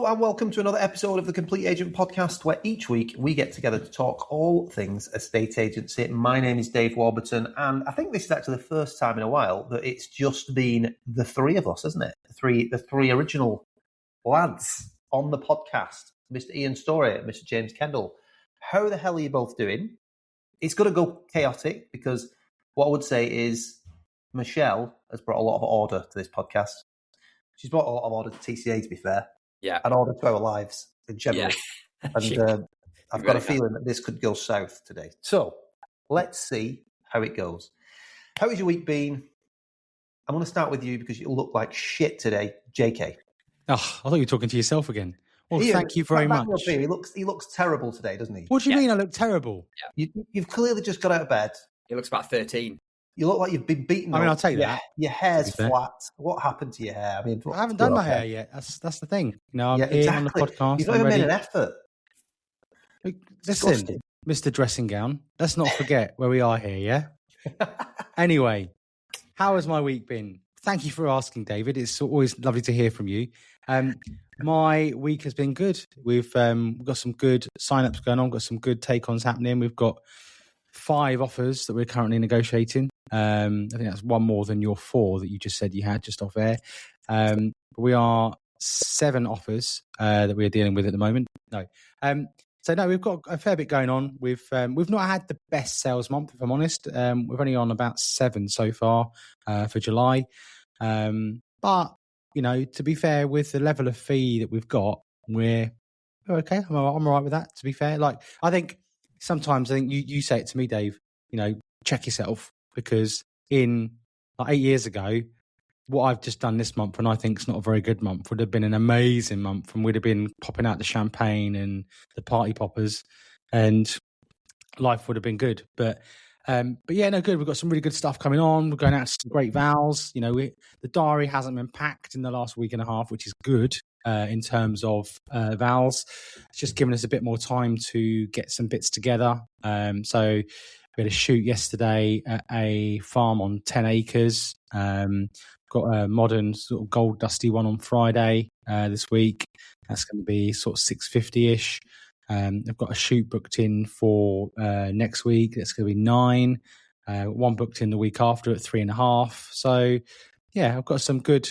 Hello and welcome to another episode of the Complete Agent Podcast, where each week we get together to talk all things estate agency. My name is Dave Warburton, and I think this is actually the first time in a while that it's just been the three of us, isn't it? The three original lads on the podcast, Mr. Ian Storey and Mr. James Kendall. How the hell are you both doing? It's going to go chaotic because what I would say is Michelle has brought a lot of order to this podcast. She's brought a lot of order to TCA, to be fair. Yeah. And order to our lives in general. Yeah. And I've got a feeling that this could go south today. So let's see how it goes. How has your week been? I'm going to start with you because you look like shit today, JK. Oh, I thought you were talking to yourself again. Well, Ian, thank you very much. He looks terrible today, doesn't he? What do you mean I look terrible? Yeah. You've clearly just got out of bed. He looks about 13. You look like you've been beaten. I mean, I'll take that. Your hair's flat. What happened to your hair? I mean, I haven't done my hair yet. That's the thing. You know, I'm here exactly. on the podcast. You've not even made an effort. Listen, Mr. Dressing Gown, let's not forget where we are here, yeah? Anyway, how has my week been? Thank you for asking, David. It's always lovely to hear from you. My week has been good. We've got some good sign-ups going on, got some good take-ons happening. We've got 5 offers that we're currently negotiating. I think that's one more than your 4 that you just said you had just off air. We are 7 offers that we're dealing with at the moment. So we've got a fair bit going on. We've not had the best sales month, if I'm honest. We're only on about 7 so far for July. But you know, to be fair, with the level of fee that we've got, we're okay. I'm all right with that. To be fair, like I think sometimes you say it to me, Dave. You know, check yourself, because in like 8 years ago, what I've just done this month, and I think it's not a very good month, would have been an amazing month, and we'd have been popping out the champagne and the party poppers, and life would have been good. But yeah, no, good. We've got some really good stuff coming on. We're going out to some great vals. You know, the diary hasn't been packed in the last week and a half, which is good in terms of vals. It's just given us a bit more time to get some bits together. So we had a shoot yesterday at a farm on 10 acres. Got a modern sort of gold dusty one on Friday this week. That's going to be sort of 650-ish. I've got a shoot booked in for next week. That's going to be 9. One booked in the week after at 3.5. So yeah, I've got some good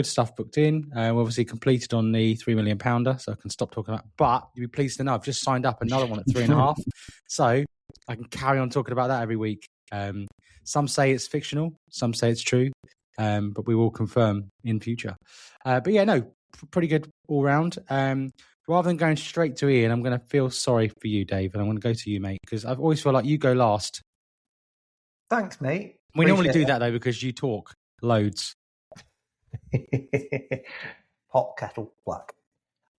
stuff booked in. We're obviously completed on the £3 million pounder, so I can stop talking about. But you'll be pleased to know I've just signed up another one at 3.5. So I can carry on talking about that every week. Some say it's fictional, some say it's true, but we will confirm in future. But yeah, no, pretty good all round. Rather than going straight to Ian, I'm going to feel sorry for you, Dave, and I'm going to go to you, mate, because I always feel like you go last. Thanks, mate. We normally do that, though, because you talk loads. Pot kettle black.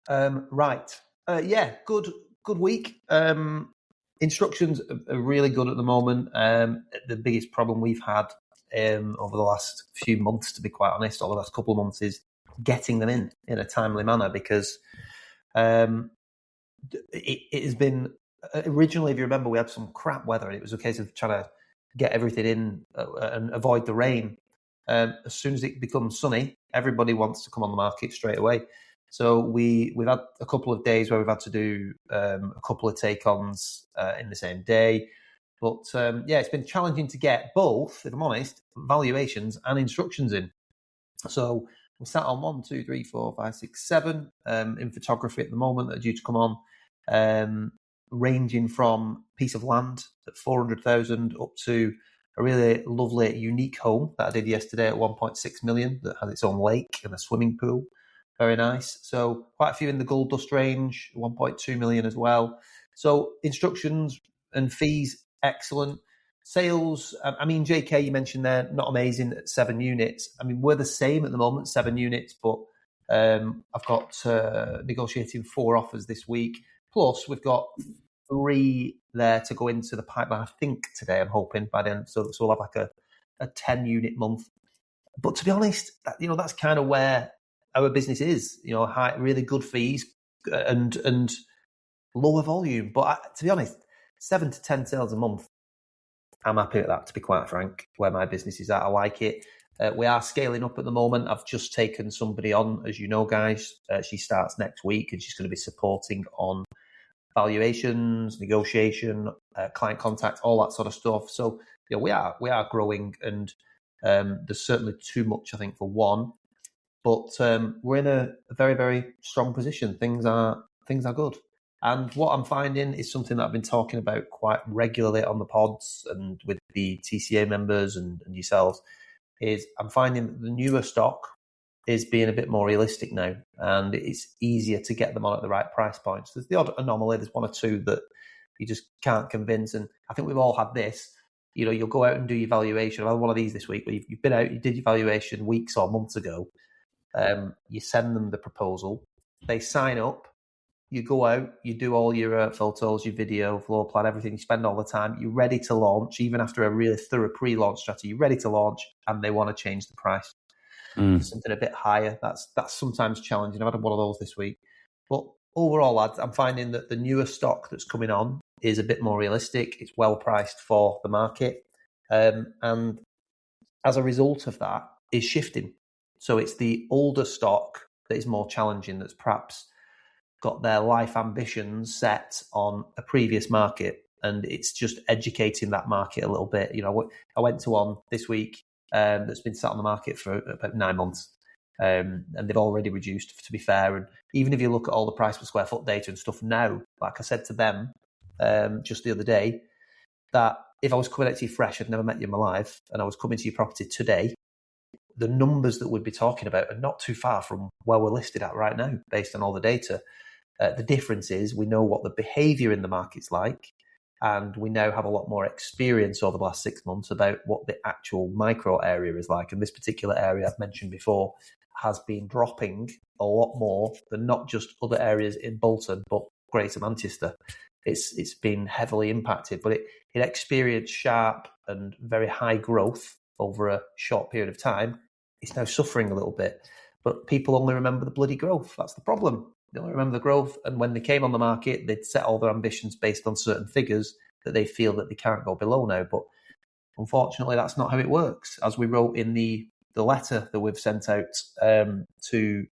Right. Yeah, good week. Instructions are really good at the moment. The biggest problem we've had over the last few months, to be quite honest, or the last couple of months, is getting them in a timely manner, because it has been originally, if you remember, we had some crap weather, and it was a case of trying to get everything in and avoid the rain. As soon as it becomes sunny, everybody wants to come on the market straight away. So we've had a couple of days where we've had to do a couple of take-ons in the same day. But yeah, it's been challenging to get both, if I'm honest, valuations and instructions in. So we sat on 1, 2, 3, 4, 5, 6, 7 in photography at the moment that are due to come on, ranging from a piece of land at 400,000 up to a really lovely, unique home that I did yesterday at 1.6 million that has its own lake and a swimming pool. Very nice. So quite a few in the gold dust range, 1.2 million as well. So instructions and fees, excellent. Sales, I mean, JK, you mentioned there, not amazing at 7 units. I mean, we're the same at the moment, 7 units, but I've got negotiating 4 offers this week. Plus, we've got 3 there to go into the pipeline, I think, today, I'm hoping, by then. So we'll have like a 10-unit month. But to be honest, that's kind of where our business is, high, really good fees and lower volume. But to be honest, 7 to 10 sales a month, I'm happy with that, to be quite frank, where my business is at. I like it. We are scaling up at the moment. I've just taken somebody on, as you know, guys. She starts next week, and she's going to be supporting on valuations, negotiation, client contact, all that sort of stuff. So we are growing, and there's certainly too much, I think, for one. But we're in a very, very strong position. Things are good. And what I'm finding is something that I've been talking about quite regularly on the pods and with the TCA members and yourselves, is I'm finding that the newer stock is being a bit more realistic now, and it's easier to get them on at the right price points. There's the odd anomaly, there's one or two that you just can't convince, and I think we've all had this. You'll go out and do your valuation. I've had one of these this week, where you've been out, you did your valuation weeks or months ago. You send them the proposal, they sign up, you go out, you do all your photos, your video, floor plan, everything, you spend all the time, you're ready to launch, even after a really thorough pre-launch strategy, you're ready to launch, and they want to change the price. Something a bit higher. That's sometimes challenging. I've had one of those this week. But overall, lads, I'm finding that the newer stock that's coming on is a bit more realistic. It's well priced for the market. And as a result of that, is shifting. So it's the older stock that is more challenging, that's perhaps got their life ambitions set on a previous market. And it's just educating that market a little bit. I went to one this week that's been sat on the market for about 9 months. And they've already reduced, to be fair. And even if you look at all the price per square foot data and stuff now, like I said to them just the other day, that if I was coming out to you fresh, I'd never met you in my life, and I was coming to your property today, the numbers that we'd be talking about are not too far from where we're listed at right now, based on all the data. The difference is we know what the behaviour in the market's like, and we now have a lot more experience over the last 6 months about what the actual micro area is like. And this particular area I've mentioned before has been dropping a lot more than not just other areas in Bolton, but Greater Manchester. It's been heavily impacted, but it experienced sharp and very high growth over a short period of time. It's now suffering a little bit, but people only remember the bloody growth. That's the problem. They only remember the growth, and when they came on the market, they'd set all their ambitions based on certain figures that they feel that they can't go below now. But unfortunately, that's not how it works. As we wrote in the letter that we've sent out to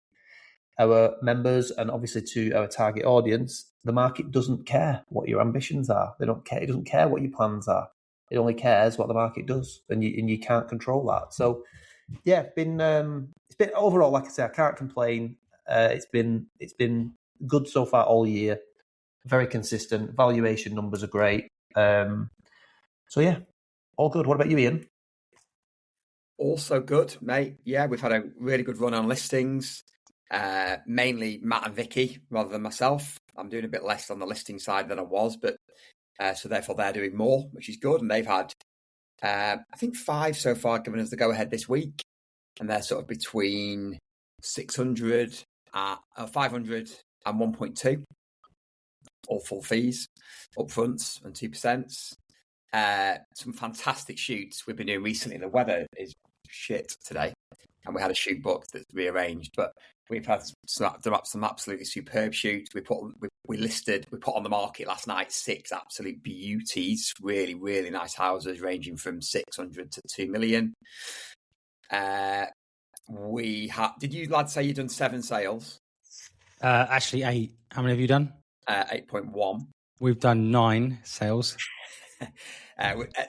our members and obviously to our target audience, the market doesn't care what your ambitions are. They don't care. It doesn't care what your plans are. It only cares what the market does, and you can't control that. So, yeah, it's been overall, like I say, I can't complain. It's been good so far all year. Very consistent. Valuation numbers are great. So yeah, all good. What about you, Ian? Also good, mate. Yeah, we've had a really good run on listings. Mainly Matt and Vicky rather than myself. I'm doing a bit less on the listing side than I was, but so therefore they're doing more, which is good. And they've had, I think 5 so far given us the go ahead this week, and they're sort of between 600, 500 and 1.2, all full fees, upfronts and 2%. Some fantastic shoots we've been doing recently. The weather is shit today, and we had a shoot booked that's rearranged, but we've had some absolutely superb shoots. We put on the market last night 6 absolute beauties, really, really nice houses ranging from 600 to 2 million. Did you lads say you've done 7 sales? Actually 8. How many have you done? 8.1. We've done 9 sales.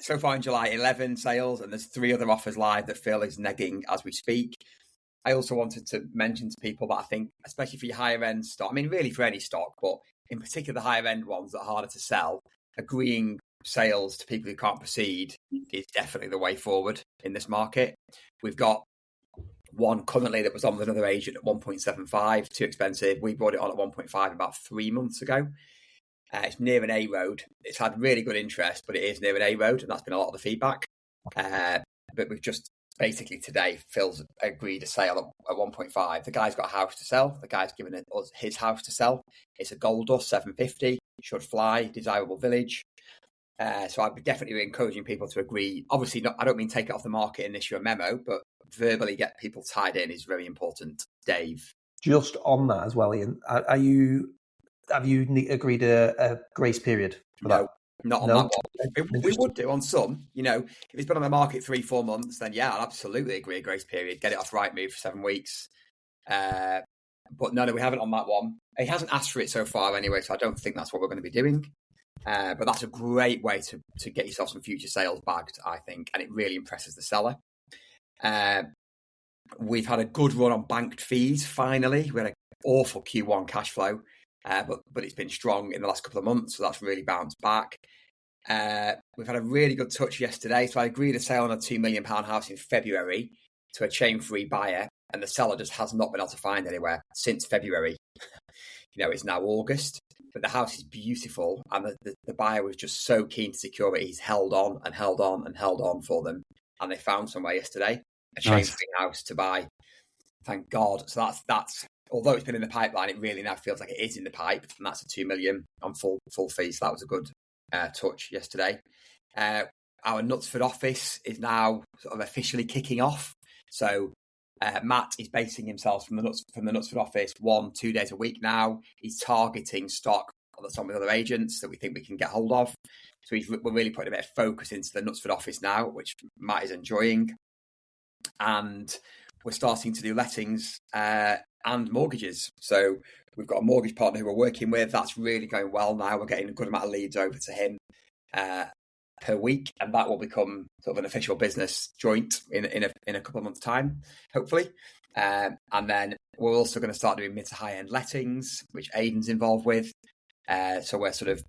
So far in July, 11 sales, and there's 3 other offers live that Phil is negging as we speak. I also wanted to mention to people that I think, especially for your higher end stock, I mean, really for any stock, but in particular the higher end ones that are harder to sell, agreeing sales to people who can't proceed is definitely the way forward in this market. We've got one currently that was on with another agent at 1.75, too expensive. We brought it on at 1.5 about 3 months ago. It's near an A road. It's had really good interest, but it is near an A road, and that's been a lot of the feedback. But we've just basically today, Phil's agreed a sale at 1.5. The guy's got a house to sell. The guy's given us his house to sell. It's a gold dust 750, should fly, desirable village. So I'd be definitely encouraging people to agree. Obviously, I don't mean take it off the market and issue a memo, but verbally get people tied in is very important. Dave, just on that as well, Ian, have you agreed a grace period for that? Not on No. that one. We would do on some. If it's been on the market 3-4 months, then yeah, I'd absolutely agree a grace period. Get it off Rightmove for 7 weeks. But no, we haven't on that one. He hasn't asked for it so far anyway, so I don't think that's what we're going to be doing. But that's a great way to get yourself some future sales bagged, I think, and it really impresses the seller. We've had a good run on banked fees, finally. We had an awful Q1 cash flow, but it's been strong in the last couple of months, so that's really bounced back. We've had a really good touch yesterday. So I agreed a sale on a £2 million house in February to a chain-free buyer, and the seller just has not been able to find anywhere since February. It's now August, but the house is beautiful, and the buyer was just so keen to secure it. He's held on and held on and held on for them, and they found somewhere yesterday, a chain-free house to buy. Thank God. So that's although it's been in the pipeline, it really now feels like it is in the pipe, and that's a £2 million on full fees. So that was a good touch yesterday. Our Knutsford office is now sort of officially kicking off. So Matt is basing himself from the Knutsford office 1-2 days a week now. He's targeting stock that's on with other agents that we think we can get hold of. So we're really putting a bit of focus into the Knutsford office now, which Matt is enjoying. And we're starting to do lettings and mortgages. So we've got a mortgage partner who we're working with. That's really going well now. We're getting a good amount of leads over to him per week, and that will become sort of an official business joint in a couple of months' time, hopefully. And then we're also going to start doing mid to high end lettings, which Aidan's involved with. So we're sort of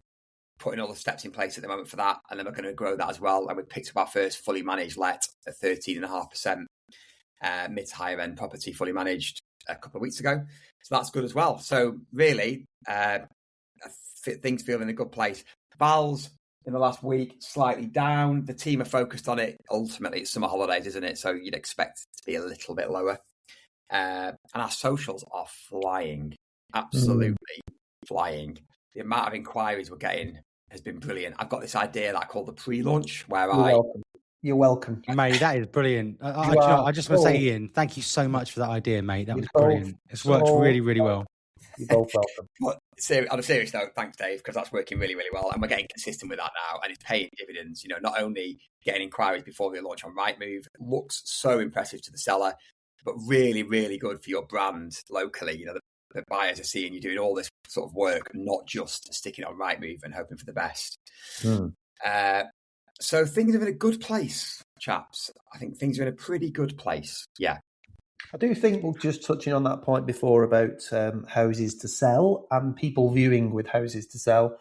putting all the steps in place at the moment for that, and then we're going to grow that as well. And we picked up our first fully managed let at 13.5% mid to higher end property, fully managed a couple of weeks ago. So that's good as well. So really, things feel in a good place. Val's in the last week slightly down. The team are focused on it. Ultimately, it's summer holidays, isn't it? So you'd expect it to be a little bit lower. And our socials are flying, absolutely flying. The amount of inquiries we're getting has been brilliant. I've got this idea that I call the pre-launch, where You're welcome. Mate, that is brilliant. I just want to say, Ian, thank you so much for that idea, mate. That was brilliant. It's worked really, really well. You're both welcome. But on a serious note, thanks, Dave, because that's working really, really well. And we're getting consistent with that now, and it's paying dividends. Not only getting inquiries before they launch on Rightmove, looks so impressive to the seller, but really, really good for your brand locally. The buyers are seeing you doing all this sort of work, not just sticking on Rightmove and hoping for the best. So things are in a good place, chaps. I think things are in a pretty good place. Yeah. I do think we're just touching on that point before about houses to sell and people viewing with houses to sell.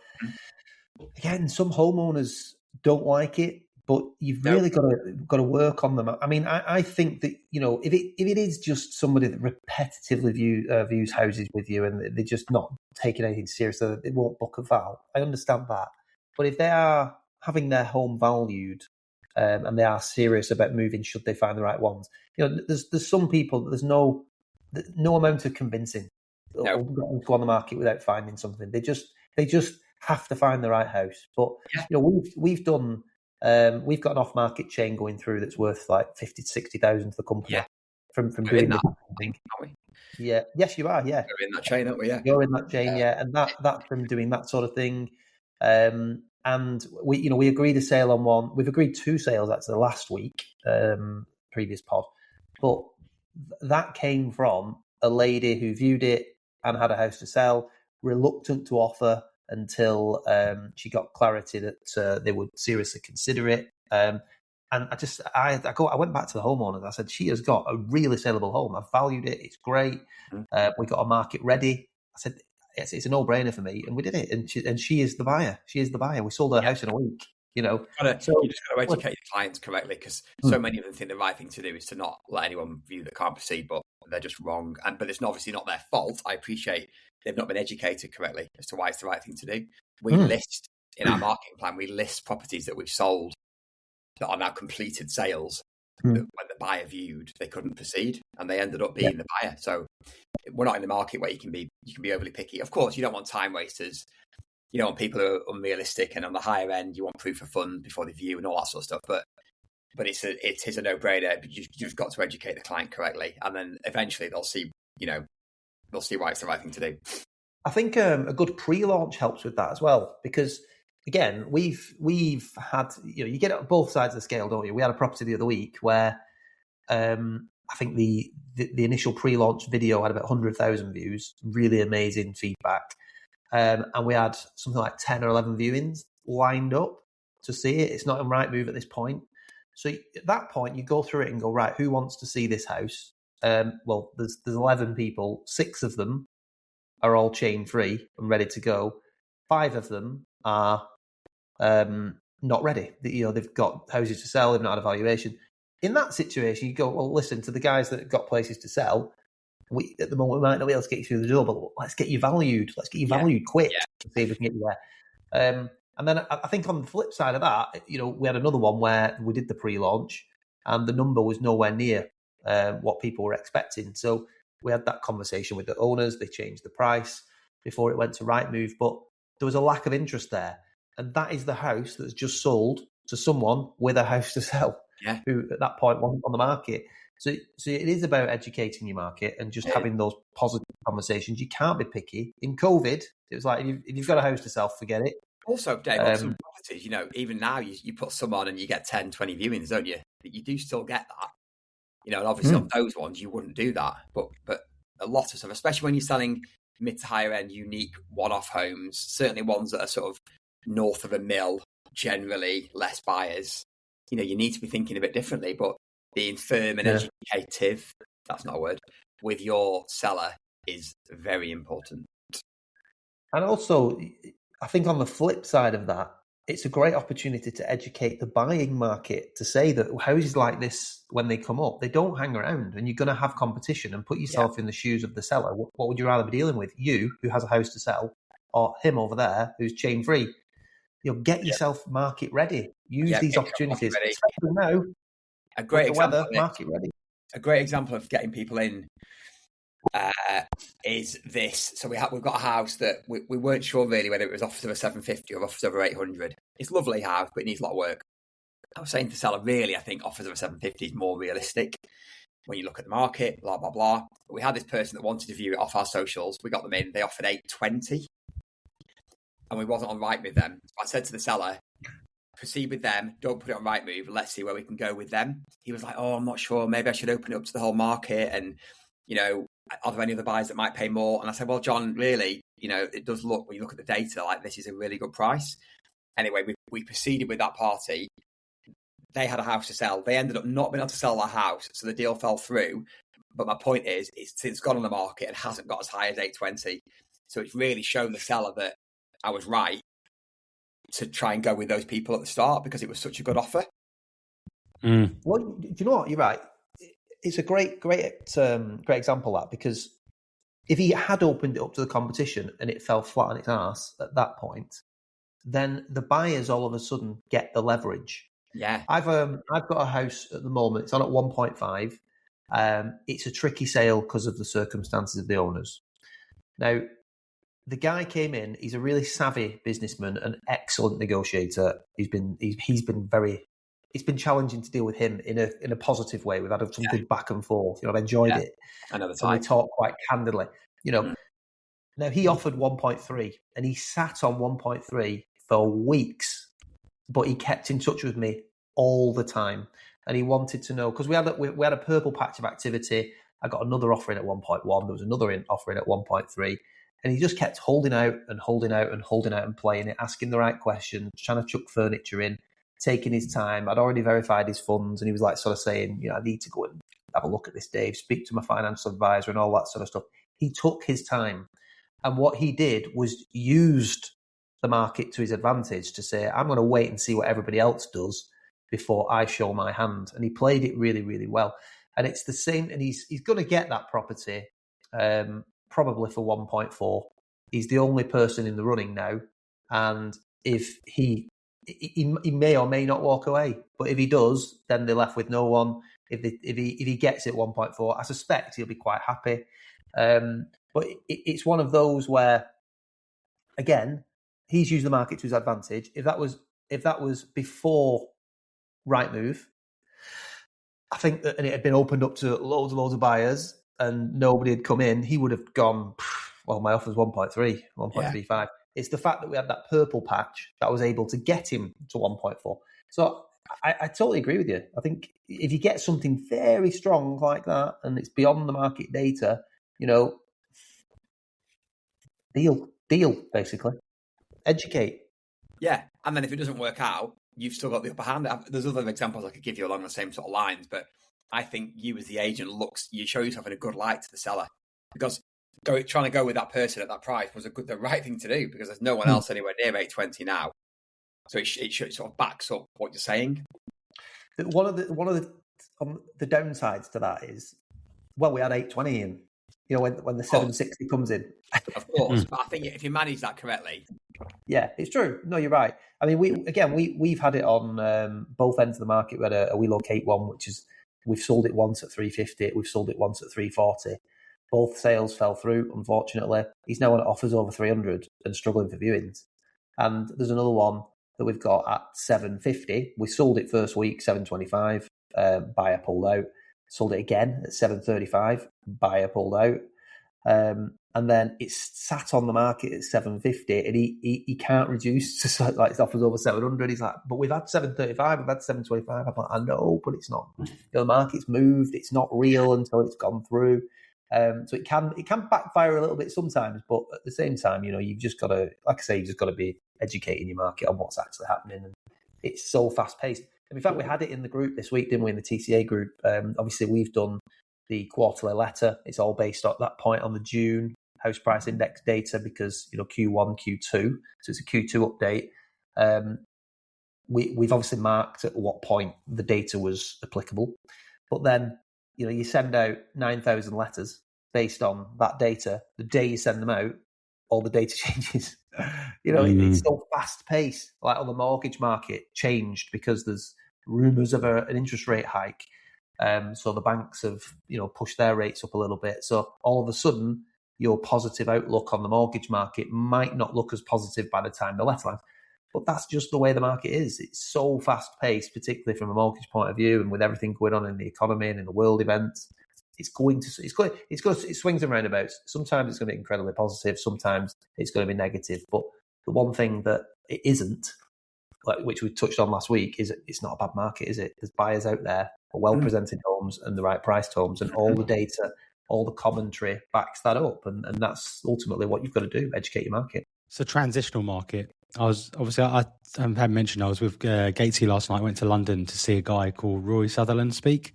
Again, some homeowners don't like it, but you've really got to work on them. I mean, I think that if it is just somebody that repetitively views houses with you and they're just not taking anything seriously, they won't book a val. I understand that, but if they are having their home valued and they are serious about moving, should they find the right ones? There's some people that there's no amount of convincing or getting to on the market without finding something. They just have to find the right house. But we've done. We've got an off-market chain going through that's worth like 50 to 60,000 to the company from doing that. Aren't we? Yeah, yes, you are. Yeah, we're in that chain, aren't we? Yeah, you're in that chain. Yeah, and that's from doing that sort of thing. And we agreed a sale on one. We've agreed 2 sales actually last week, previous pod, but that came from a lady who viewed it and had a house to sell, reluctant to offer until she got clarity that they would seriously consider it. And I went back to the homeowner. I said, she has got a really saleable home. I've valued it. It's great. We got a market ready. I said, it's a no-brainer for me, and we did it. And she is the buyer. She is the buyer. We sold her house in a week. You just got to educate your clients correctly, because so many of them think the right thing to do is to not let anyone view that can't proceed, but they're just wrong. But it's obviously not their fault. I appreciate they've not been educated correctly as to why it's the right thing to do. We list in our marketing plan, we list properties that we've sold that are now completed sales. That when the buyer viewed, they couldn't proceed, and they ended up being the buyer. So we're not in the market where you can be overly picky. Of course, you don't want time wasters. You don't want people who are unrealistic, and on the higher end, you want proof of funds before they view and all that sort of stuff. But it is a no-brainer. You've got to educate the client correctly, and then eventually they'll see why it's the right thing to do. I think a good pre-launch helps with that as well, because again, we've had, you get it on both sides of the scale, don't you? We had a property the other week where I think the initial pre-launch video had about 100,000 views, really amazing feedback. And we had something like 10 or 11 viewings lined up to see it. It's not in Rightmove at this point. So at that point, you go through it and go, right, who wants to see this house? Well, there's 11 people. 6 of them are all chain-free and ready to go. 5 of them are not ready. They've got houses to sell. They've not had a valuation. In that situation, you go, well, listen, to the guys that have got places to sell, at the moment, we might not be able to get you through the door, but let's get you valued. Let's get you valued quick to see if we can get you there. And then I think on the flip side of that, we had another one where we did the pre-launch and the number was nowhere near what people were expecting. So we had that conversation with the owners. They changed the price before it went to Rightmove, but there was a lack of interest there. And that is the house that's just sold to someone with a house to sell, who at that point wasn't on the market. So it is about educating your market and just having those positive conversations. You can't be picky. In COVID, it was like, if you've got a house to sell, forget it. Also, Dave, on some properties, even now you put some on and you get 10, 20 viewings, don't you? But you do still get that. And obviously on those ones, you wouldn't do that. But a lot of stuff, especially when you're selling mid to higher end, unique one-off homes, certainly ones that are sort of north of a mil, generally less buyers, you need to be thinking a bit differently. But being firm and educative, that's not a word, with your seller is very important. And also, I think on the flip side of that, it's a great opportunity to educate the buying market, to say that houses like this, when they come up, they don't hang around and you're going to have competition, and put yourself in the shoes of the seller. What would you rather be dealing with? You, who has a house to sell, or him over there who's chain free? Get yourself market ready. Use these opportunities. Especially now, a great example, market ready. A great example of getting people in is this. So we've got a house that we weren't sure really whether it was offers over 750 or offers over 800. It's a lovely house, but it needs a lot of work. I was saying to the seller, really, I think offers over 750 is more realistic when you look at the market, blah, blah, blah. But we had this person that wanted to view it off our socials. We got them in. They offered 820. And we wasn't on Rightmove then. So I said to the seller, proceed with them. Don't put it on Rightmove. Let's see where we can go with them. He was like, oh, I'm not sure. Maybe I should open it up to the whole market. And, are there any other buyers that might pay more? And I said, well, John, really, it does look, when you look at the data, like this is a really good price. Anyway, we proceeded with that party. They had a house to sell. They ended up not being able to sell that house. So the deal fell through. But my point is, it's gone on the market and hasn't got as high as 820. So it's really shown the seller that I was right to try and go with those people at the start because it was such a good offer. Well, do you know what? You're right. It's a great example of that, because if he had opened it up to the competition and it fell flat on its arse at that point, then the buyers all of a sudden get the leverage. Yeah, I've got a house at the moment. It's on at 1.5. It's a tricky sale because of the circumstances of the owners. Now, the guy came in. He's a really savvy businessman, an excellent negotiator. He's been very. It's been challenging to deal with him in a positive way. We've had some good back and forth. I've enjoyed it. I know the time. And we talk quite candidly. Now he offered 1.3, and he sat on 1.3 for weeks, but he kept in touch with me all the time, and he wanted to know, because we had a purple patch of activity. I got another offer in at 1.1. There was another offer in at 1.3. And he just kept holding out and playing it, asking the right questions, trying to chuck furniture in, taking his time. I'd already verified his funds, and he was like sort of saying, I need to go and have a look at this, Dave, speak to my financial advisor and all that sort of stuff. He took his time. And what he did was used the market to his advantage to say, I'm going to wait and see what everybody else does before I show my hand. And he played it really, really well. And it's the same, and he's going to get that property probably for 1.4. He's the only person in the running now. And if he may or may not walk away, but if he does, then they're left with no one. If he gets it 1.4, I suspect he'll be quite happy. But it's one of those where, again, he's used the market to his advantage. If that was before Rightmove, I think that, and it had been opened up to loads and loads of buyers and nobody had come in, he would have gone, well, my offer's 1.3, 1.35. It's the fact that we had that purple patch that was able to get him to 1.4. So I totally agree with you. I think if you get something very strong like that and it's beyond the market data, deal, basically. Educate. Yeah, and then if it doesn't work out, you've still got the upper hand. There's other examples I could give you along the same sort of lines, but I think you as the agent you show yourself in a good light to the seller, because trying to go with that person at that price was the right thing to do, because there's no one else anywhere near 820 now. So it sort of backs up what you're saying. One of the downsides to that is, well, we had 820 in, when the 760 comes in. Of course, but I think if you manage that correctly. Yeah, it's true. No, you're right. I mean, we've had it on both ends of the market. We had a We Locate one, which is, we've sold it once at 350. We've sold it once at 340. Both sales fell through, unfortunately. He's now on offers over 300 and struggling for viewings. And there's another one that we've got at 750. We sold it first week, 725. Buyer pulled out. Sold it again at 735. Buyer pulled out. And then it's sat on the market at 750, and he can't reduce to like his offers over 700. He's like, but we've had 735, we've had 725. I'm like, I know, but it's not. The market's moved. It's not real until it's gone through. So it can backfire a little bit sometimes, but at the same time, you've just got to, like I say, you've just got to be educating your market on what's actually happening. And it's so fast paced. And in fact, we had it in the group this week, didn't we? In the TCA group. Obviously, we've done the quarterly letter. It's all based at that point on the June house price index data, because Q1, Q2, so it's a Q2 update. We've obviously marked at what point the data was applicable, but then you send out 9,000 letters based on that data. The day you send them out, all the data changes. It's so fast paced. Like on the mortgage market, changed because there's rumours of an interest rate hike. So the banks have, pushed their rates up a little bit. So all of a sudden, your positive outlook on the mortgage market might not look as positive by the time the letter lands. But that's just the way the market is. It's so fast paced, particularly from a mortgage point of view, and with everything going on in the economy and in the world events. It swings and roundabouts. Sometimes it's going to be incredibly positive. Sometimes it's going to be negative. But the one thing that it isn't, which we touched on last week, is it's not a bad market, is it? There's buyers out there for well-presented homes and the right priced homes, and all the data, all the commentary backs that up. And that's ultimately what you've got to do, educate your market. It's a transitional market. I had mentioned I was with Gatesy last night. I went to London to see a guy called Roy Sutherland speak.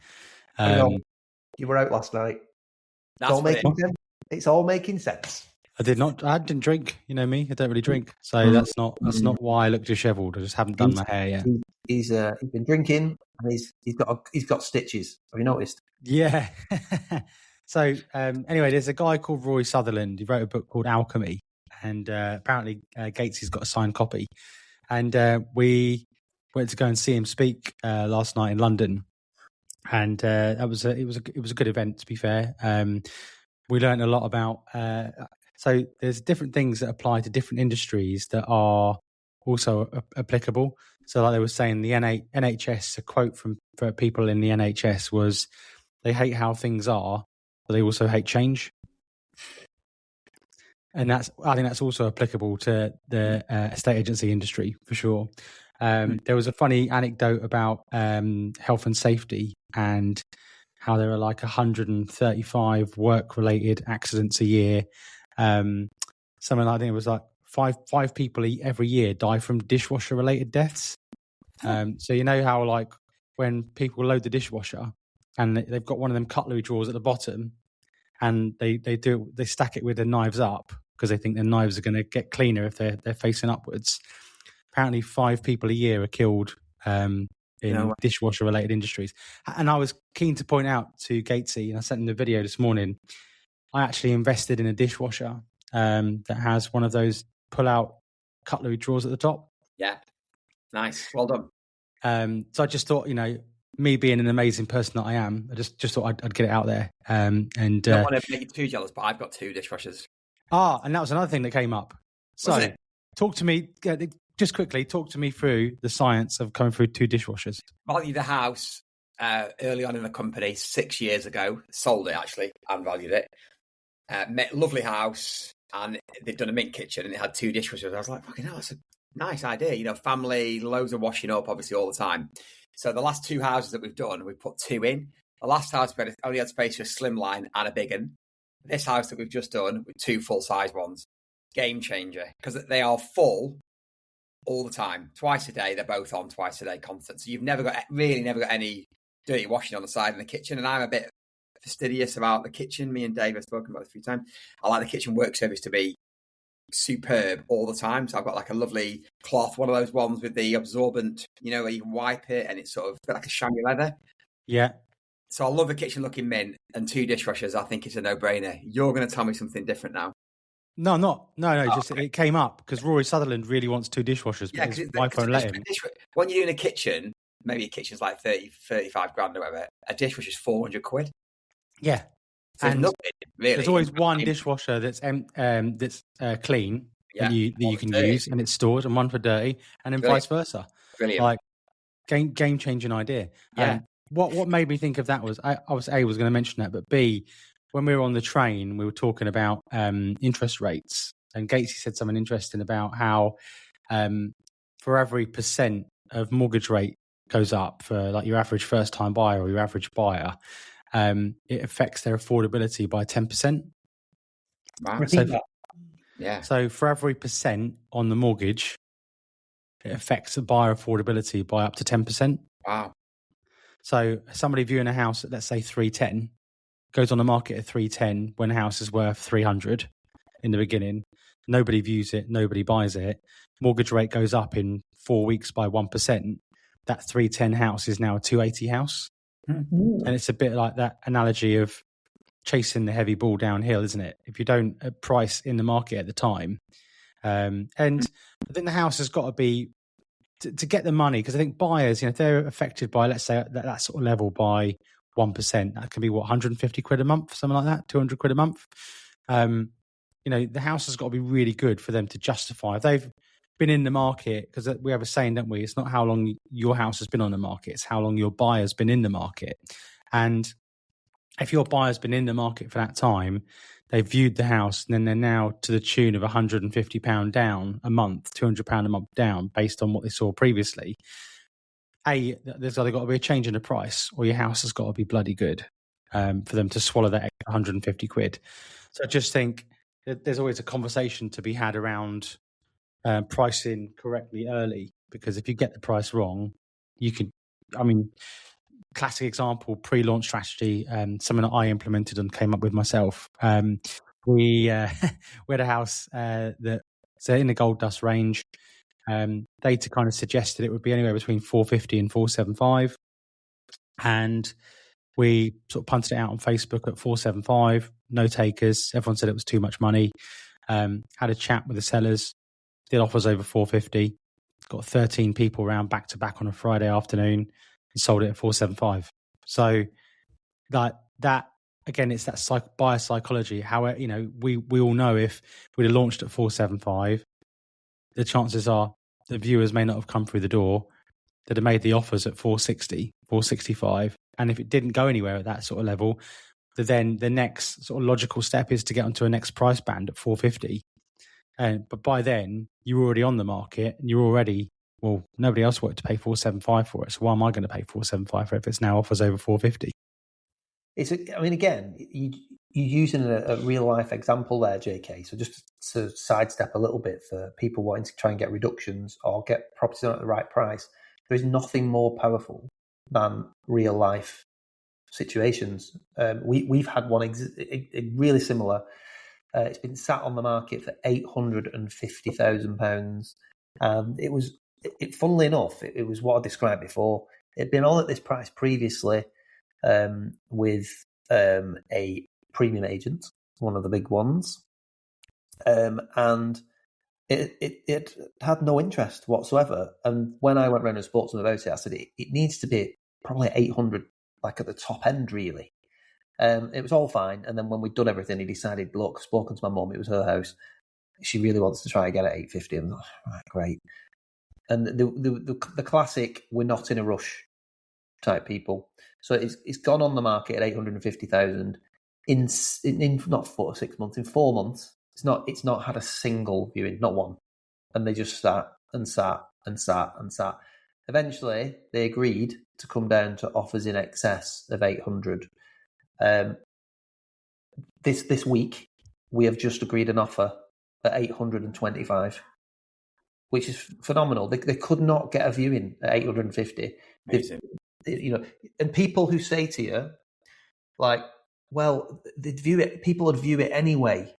You were out last night. It's all making sense. I didn't drink. You know me. I don't really drink, so that's not why I look dishevelled. I just haven't done my hair yet. He's been drinking, and he's got stitches. Have you noticed? Yeah. So anyway, there's a guy called Roy Sutherland. He wrote a book called Alchemy, and apparently Gatesy's got a signed copy. And we went to go and see him speak last night in London, and it was a good event, to be fair. We learned a lot about. So there's different things that apply to different industries that are also applicable. So like they were saying, the NHS, a quote for people in the NHS was, they hate how things are, but they also hate change. And I think that's also applicable to the estate agency industry for sure. There was a funny anecdote about health and safety and how there are like 135 work-related accidents a year. Something like, I think it was like five people every year die from dishwasher-related deaths. So you know how like when people load the dishwasher and they've got one of them cutlery drawers at the bottom, and they stack it with their knives up because they think their knives are going to get cleaner if they're facing upwards. Apparently 5 people a year are killed in dishwasher-related industries. And I was keen to point out to Gatesy, and I sent him the video this morning, I actually invested in a dishwasher that has one of those pull-out cutlery drawers at the top. Yeah, nice. Well done. So I just thought, me being an amazing person that I am, I just thought I'd get it out there. And I don't want to make you too jealous, but I've got 2 dishwashers. And that was another thing that came up. So talk to me, just quickly, talk to me through the science of coming through 2 dishwashers. Valued the house early on in the company 6 years ago. Sold it, actually, and valued it. Lovely house. and they'd done a mint kitchen and it had 2 dishwashers. I was like, fucking hell, that's a nice idea. Family, loads of washing up, obviously, all the time. So the last 2 houses that we've done, we put 2 in. The last house, we only had space for a slimline and a big one. This house that we've just done with 2 full-size ones, game changer, because they are full all the time. Twice a day, they're both on twice a day constant. So you've never got any dirty washing on the side in the kitchen. And I'm a bit fastidious about the kitchen. Me and Dave have spoken about it a few times. I like the kitchen work service to be superb all the time. So I've got like a lovely cloth, one of those ones with the absorbent, where you can wipe it and it's sort of a bit like a chamois leather. Yeah. So I love the kitchen looking mint, and 2 dishwashers. I think it's a no-brainer. You're going to tell me something different now. No, I'm not. No. Just okay. It came up because Rory Sutherland really wants 2 dishwashers, but his wife won't let him. When you're doing a kitchen, maybe a kitchen's like 30, 35 grand or whatever. A dishwasher's 400 quid. Yeah. So and nothing, really. There's always one dishwasher that's clean that you can use and it's stored, and one for dirty, and then vice versa. Brilliant. Like game changing idea. Yeah. What made me think of that was I was going to mention that, but B, when we were on the train, we were talking about interest rates, and Gatesy said something interesting about how for every % of mortgage rate goes up for like your average first time buyer or your average buyer, it affects their affordability by 10%. Wow. Repeat that. Yeah. So for every % on the mortgage, it affects the buyer affordability by up to 10%. Wow. So somebody viewing a house at, let's say, 310, goes on the market at 310 when a house is worth 300 in the beginning. Nobody views it, nobody buys it. Mortgage rate goes up in 4 weeks by 1%. That 310 house is now a 280 house. Mm-hmm. And it's a bit like that analogy of chasing the heavy ball downhill, isn't it? If you don't price in the market at the time. And I think the house has got to be, to get the money, because I think buyers, if they're affected by, let's say, that sort of level by 1%, that can be 150 quid a month, something like that, 200 quid a month. The house has got to be really good for them to justify. If they've been in the market, because we have a saying, don't we? It's not how long your house has been on the market, it's how long your buyer's been in the market. And if your buyer's been in the market for that time, they've viewed the house, and then they're now to the tune of £150 down a month, £200 a month down, based on what they saw previously. There's either got to be a change in the price, or your house has got to be bloody good for them to swallow that 150 quid. So I just think that there's always a conversation to be had around pricing correctly early, because if you get the price wrong, you could, classic example, pre-launch strategy, something that I implemented and came up with myself. We had a house that's in the gold dust range. Data kind of suggested it would be anywhere between 450 and 475. And we sort of punted it out on Facebook at 475, no takers. Everyone said it was too much money. Had a chat with the sellers, did offers over 450, got 13 people around back to back on a Friday afternoon, and sold it at 475. So that again, it's that buyer psychology. How, we all know if we'd have launched at 475, the chances are the viewers may not have come through the door, that have made the offers at 460, 465. And if it didn't go anywhere at that sort of level, then the next sort of logical step is to get onto a next price band at 450. But by then, you're already on the market, and you're already, nobody else wanted to pay 475 for it. So why am I going to pay 475 for it if it's now offers over 450? Again, you're using a real life example there, JK. So just to sidestep a little bit for people wanting to try and get reductions or get properties at the right price, there is nothing more powerful than real life situations. We've had one really similar. It's been sat on the market for £850,000. Funnily enough, it was what I described before. It'd been on at this price previously with a premium agent, one of the big ones, and it had no interest whatsoever. And when I went around and spoke to them about it, I said it needs to be probably 800, like at the top end, really. It was all fine. And then when we'd done everything, he decided, look, spoken to my mum, it was her house, she really wants to try and get it at 850. And right, great. And the classic, we're not in a rush type people. So it's gone on the market at 850,000 in not 4 or 6 months, in 4 months. It's not had a single viewing, not one. And they just sat and sat and sat and sat. Eventually, they agreed to come down to offers in excess of 800. This week, we have just agreed an offer at 825, which is phenomenal. They could not get a viewing at 850. And people who say to you, like, well, they'd view it. People would view it anyway,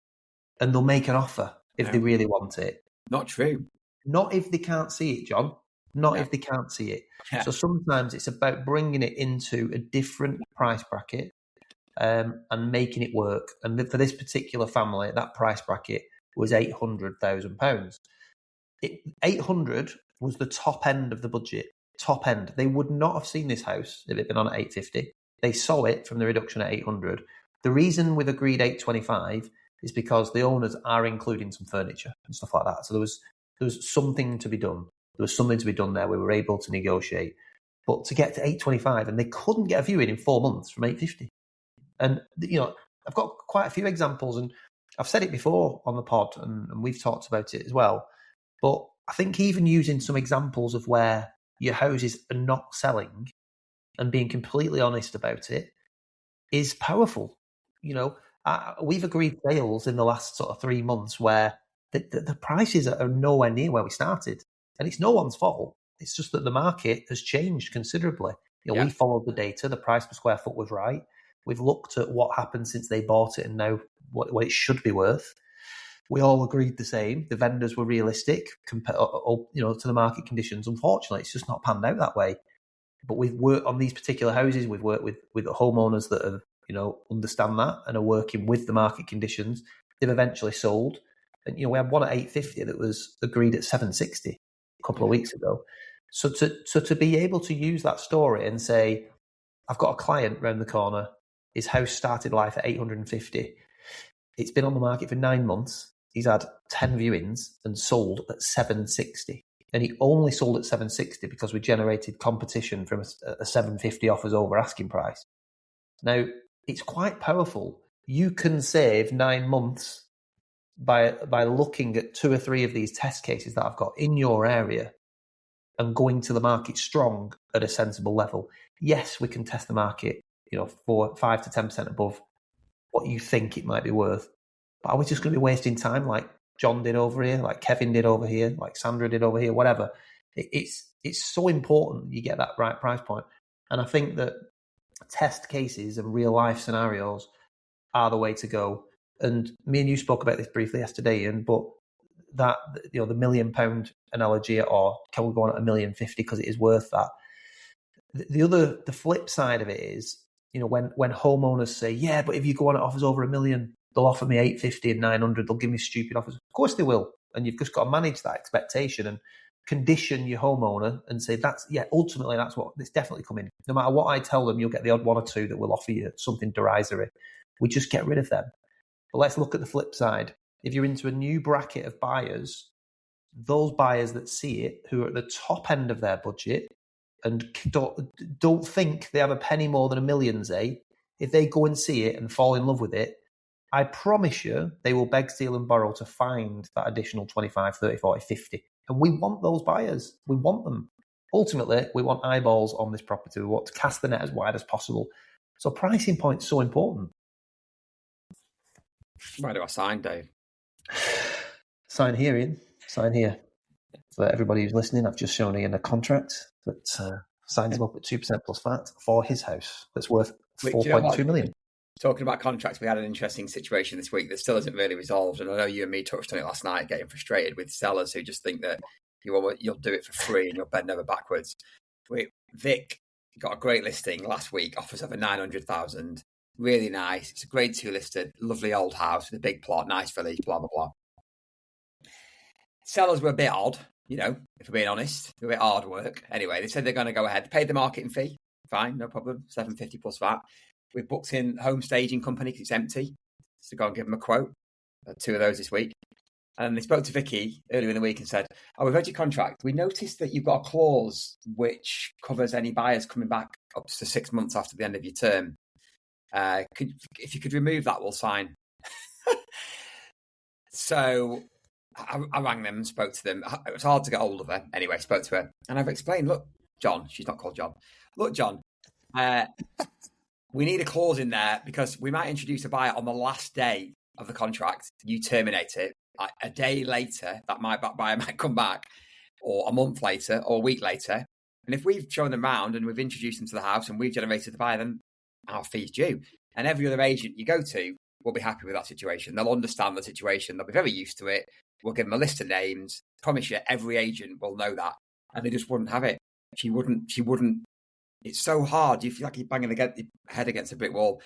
and they'll make an offer if they really want it. Not true. Not if they can't see it, John. Not if they can't see it. Yeah. So sometimes it's about bringing it into a different price bracket and making it work. And for this particular family, that price bracket was £800,000. 800 was the top end of the budget. Top end. They would not have seen this house if it had been on at 850. They saw it from the reduction at 800. The reason we've agreed 825 is because the owners are including some furniture and stuff like that. So there was something to be done. There was something to be done there. We were able to negotiate. But to get to 825, and they couldn't get a viewing in 4 months from 850. And, I've got quite a few examples, and I've said it before on the pod, and we've talked about it as well. But I think even using some examples of where your houses are not selling and being completely honest about it is powerful. We've agreed sales in the last sort of 3 months where the prices are nowhere near where we started. And it's no one's fault. It's just that the market has changed considerably. We followed the data. The price per square foot was right. We've looked at what happened since they bought it and now what it should be worth. We all agreed the same. The vendors were realistic compared, to the market conditions. Unfortunately, it's just not panned out that way. But we've worked on these particular houses. We've worked with the homeowners that have, understand that and are working with the market conditions. They've eventually sold. And, we had one at 850 that was agreed at 760 a couple of weeks ago. So to be able to use that story and say, I've got a client round the corner. His house started life at 850. It's been on the market for 9 months. He's had 10 viewings and sold at 760. And he only sold at 760 because we generated competition from a 750 offers over asking price. Now, it's quite powerful. You can save 9 months by looking at 2 or 3 of these test cases that I've got in your area and going to the market strong at a sensible level. Yes, we can test the market, for 5 to 10% above what you think it might be worth. But are we just going to be wasting time like John did over here, like Kevin did over here, like Sandra did over here, whatever? It's so important you get that right price point. And I think that test cases and real life scenarios are the way to go. And me and you spoke about this briefly yesterday, Ian, but that, the £1 million analogy, or can we go on at $1,050,000 because it is worth that? The flip side of it is, when homeowners say, yeah, but if you go on at offers over $1 million, they'll offer me 850 and 900. They'll give me stupid offers. Of course they will. And you've just got to manage that expectation and condition your homeowner and say, ultimately that's what it's definitely coming. No matter what I tell them, you'll get the odd 1 or 2 that will offer you something derisory. We just get rid of them. But let's look at the flip side. If you're into a new bracket of buyers, those buyers that see it, who are at the top end of their budget and don't think they have a penny more than $1 million, if they go and see it and fall in love with it, I promise you they will beg, steal and borrow to find that additional 25, 30, 40, 50. And we want those buyers. We want them. Ultimately, we want eyeballs on this property. We want to cast the net as wide as possible. So pricing point is so important. Where do I sign, Dave? Sign here, Ian. Sign here. For everybody who's listening, I've just shown Ian a contract that signs him up at 2% plus VAT for his house that's worth $4.2 million. Talking about contracts, we had an interesting situation this week that still isn't really resolved. And I know you and me touched on it last night, getting frustrated with sellers who just think that you'll do it for free and you'll bend over backwards. Vic got a great listing last week, offers over 900,000. Really nice. It's a grade 2 listed, lovely old house with a big plot, nice village, blah, blah, blah. Sellers were a bit odd, if we're being honest. They were a bit hard work. Anyway, they said they're going to go ahead. Paid the marketing fee. Fine, no problem. $750 plus VAT. We've booked in home staging company because it's empty. So go and give them a quote. 2 of those this week. And they spoke to Vicky earlier in the week and said, we've read your contract. We noticed that you've got a clause which covers any buyers coming back up to 6 months after the end of your term. If you could remove that, we'll sign. So I rang them and spoke to them. It was hard to get hold of her. Anyway, spoke to her. And I've explained, look, John, she's not called John. Look, John, we need a clause in there because we might introduce a buyer on the last day of the contract. You terminate it. A day later, that buyer might come back, or a month later, or a week later. And if we've shown them around and we've introduced them to the house and we've generated the buyer, then our fee's due. And every other agent you go to will be happy with that situation. They'll understand the situation. They'll be very used to it. We'll give them a list of names. Promise you, every agent will know that. And they just wouldn't have it. She wouldn't. It's so hard. You feel like you're banging your head against a brick wall.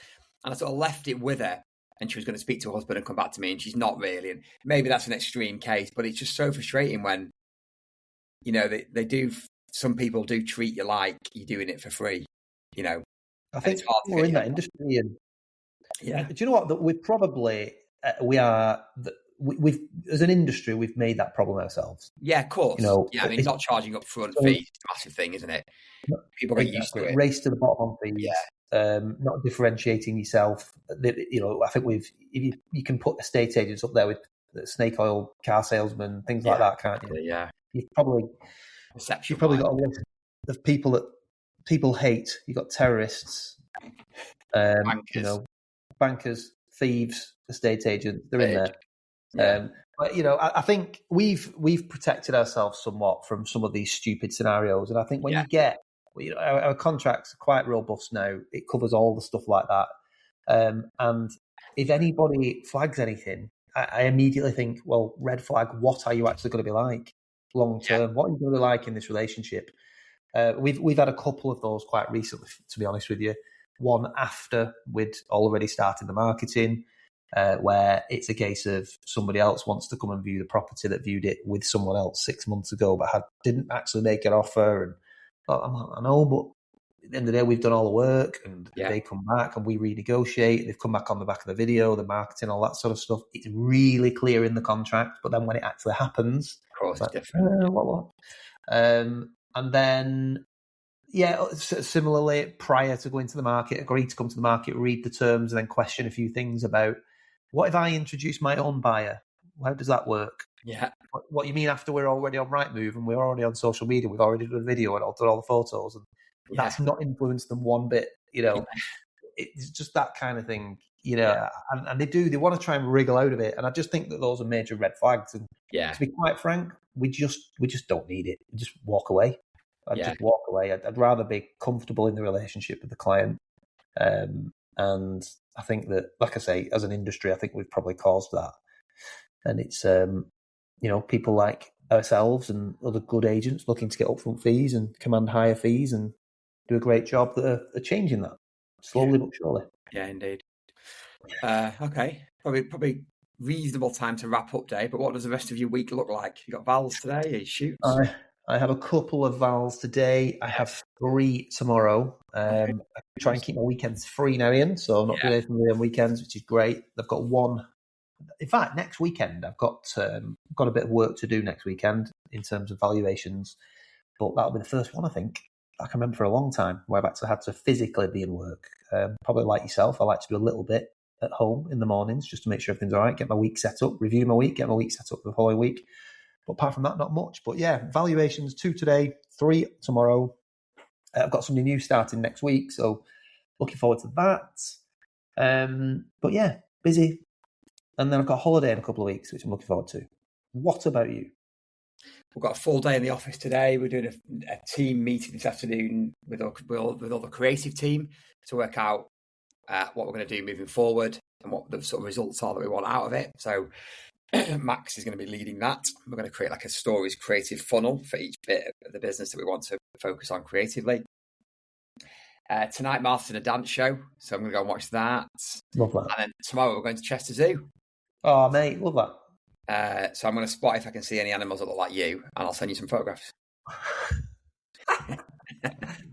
And I sort of left it with her. And she was going to speak to her husband and come back to me. And she's not really. And maybe that's an extreme case. But it's just so frustrating when, they do. Some people do treat you like you're doing it for free. I think we're in that industry. And yeah. Do you know what? That we probably, we've as an industry, we've made that problem ourselves. Yeah, of course. Not charging up front fees is a massive thing, isn't it? People get used to it. Race to the bottom on fees. Yeah. Not differentiating yourself. I think you can put estate agents up there with snake oil car salesmen, things like that, can't you? Yeah. You've probably got a list of people that people hate. You've got terrorists, bankers, thieves, estate agents. They're in there. Yeah. But I think we've protected ourselves somewhat from some of these stupid scenarios, and I think when you get our contracts are quite robust now. It covers all the stuff like that, and if anybody flags anything, I immediately think, well, red flag. What are you actually going to be like long term? What are you going to be like in this relationship? We've had a couple of those quite recently, to be honest with you. One after we'd already started the marketing, where it's a case of somebody else wants to come and view the property that viewed it with someone else 6 months ago, but didn't actually make an offer. And I know, but at the end of the day, we've done all the work, and they come back and we renegotiate. They've come back on the back of the video, the marketing, all that sort of stuff. It's really clear in the contract, but then when it actually happens, of course, it's different. What? And then, similarly, prior to going to the market, agree to come to the market, read the terms, and then question a few things about, what if I introduce my own buyer? How does that work? Yeah. What you mean after we're already on Rightmove and we're already on social media, we've already done a video and done all the photos, and that's not influenced them one bit, It's just that kind of thing, and they want to try and wriggle out of it. And I just think that those are major red flags. And to be quite frank, we just don't need it. We just walk away. Just walk away. I'd rather be comfortable in the relationship with the client. And I think that, like I say, as an industry, I think we've probably caused that. And it's, people like ourselves and other good agents looking to get upfront fees and command higher fees and do a great job that are changing that slowly but surely. Yeah, indeed. Okay. Probably reasonable time to wrap up, Dave, but what does the rest of your week look like? You got vals today? Shoots? I have a couple of vals today. I have 3 tomorrow. I try and keep my weekends free now, Ian, so I'm not doing anything on weekends, which is great. I've got one. In fact, next weekend I've got a bit of work to do next weekend in terms of valuations, but that'll be the first one I think I can remember for a long time where I've actually had to physically be in work. Probably like yourself, I like to do a little bit at home in the mornings just to make sure everything's all right, get my week set up, review my week, get my week set up for the following week. But apart from that, not much. But valuations, 2 today, 3 tomorrow. I've got something new starting next week, so looking forward to that. But busy. And then I've got a holiday in a couple of weeks, which I'm looking forward to. What about you? We've got a full day in the office today. We're doing a team meeting this afternoon with all the creative team to work out what we're going to do moving forward and what the sort of results are that we want out of it. So Max is going to be leading that. We're going to create like a stories creative funnel for each bit of the business that we want to focus on creatively. Tonight, Martha's in a dance show, so I'm going to go and watch that. Love that. And then tomorrow we're going to Chester Zoo. Oh, mate, love that. So I'm going to spot if I can see any animals that look like you, and I'll send you some photographs.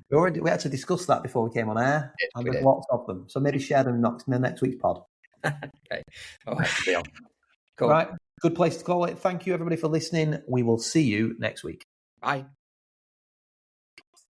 We actually discussed that before we came on air, and there's lots of them. So maybe share them in the next week's pod. Okay. All right, deal. Cool. Right, good place to call it. Thank you, everybody, for listening. We will see you next week. Bye.